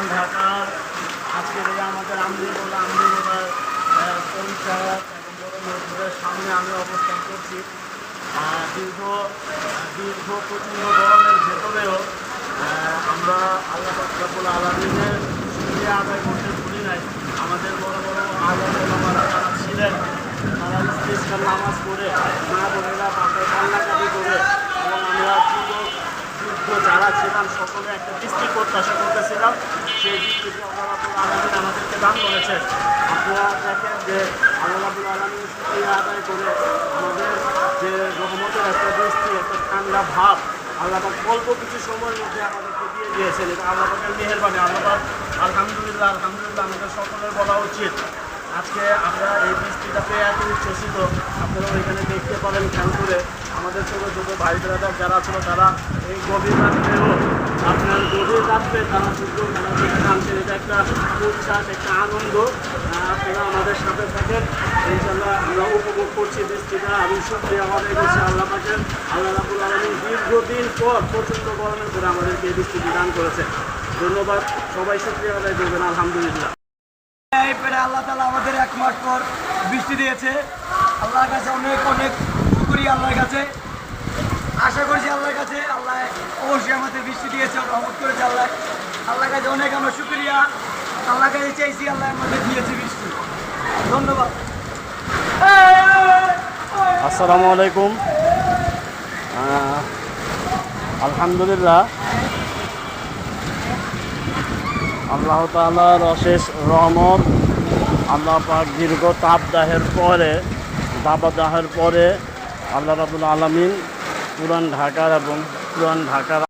পুরান ঢাকার আজকের এই আমাদের আমদিগোলার পঞ্চায়েত এবং বড় মসজিদের সামনে আমি অবস্থান করছি। দীর্ঘ দীর্ঘ প্রচণ্ড গরমের ভেতরেও আমরা আল্লাহ রব্বুল আলামিনের শুকরিয়া আদায় করতে ভুলি নাই। আমাদের বড় বড় আলেম ওলামারা যারা ছিলেন তারা ইস্তিসকার নামাজ পড়ে মা বোনেরা পাশে কান্নাকাটি করে এবং আমরা যুদ্ধ যারা ছিলাম সকলে একটা দৃষ্টি প্রত্যাশা করতেছিলাম। সেই দৃষ্টিতে আল্লাহ রাব্বুল আলামিন আমাদেরকে দান করেছেন। আপনারা দেখেন যে আল্লাহ রাব্বুল আলামিনের শুকরিয়া আদায় করে আমাদের যে রহমতের একটা দৃষ্টি, একটা ঠান্ডা ভাব আল্লাহ পাক অল্প কিছু সময়ের মধ্যে আমাদেরকে দিয়ে দিয়েছেন। এটা আল্লাহ পাকের মেহেরবানি। আল্লাহ পাক আলহামদুলিল্লাহ আলহামদুলিল্লাহ আমাদের সকলের বলা উচিত। আজকে আমরা এই বৃষ্টিটা পেয়ে এত উচ্ছ্বসিত। আপনারা এখানে দেখতে পারেন খেয়াল করে আমাদের ছোটো ছোটো ভাই ব্রাদার যারা ছিল তারা এই গভীর রাত্রেও আপনার গভীর রাত্রে তারা ফুটবল খেলা দেখে নামছেন। এটা একটা উচ্ছ্বাস, একটা আনন্দ। আপনারা আমাদের সাথে থাকেন, ইনশাল্লাহ আমরা উপভোগ করছি বৃষ্টিটা। আমি শুকরিয়া আদায় করছি আল্লাহ পাকের। আল্লাহ রাব্বুল আলামিন দীর্ঘদিন পর প্রচণ্ড গরমের পরে আমাদেরকে এই বৃষ্টিটি দান করেছে। ধন্যবাদ, সবাই শুকরিয়া আদায় করবেন আলহামদুলিল্লাহ। আল্লাহ তাআলা আমাদের 1 মাস পর বৃষ্টি দিয়েছে। আল্লাহর কাছে অনেক অনেক শুকরিয়া। আল্লাহর কাছে আশা করছি আল্লাহর কাছে আল্লাহ অবশ্যই আমাদের বৃষ্টি দিয়েছে, রহমত করেছে আল্লাহ। আল্লাহর কাছে অনেক আমরা শুকরিয়া। আল্লাহর কাছে চাইছি, আল্লাহ আমাদের দিয়েছে বৃষ্টি। ধন্যবাদ। আসসালামু আলাইকুম। আলহামদুলিল্লাহ আল্লাহ তাআলার অশেষ রহমত। আল্লাহ পাক দীর্ঘ তাপদাহের পরে আল্লাহ রাব্বুল আলামিন পুরান ঢাকার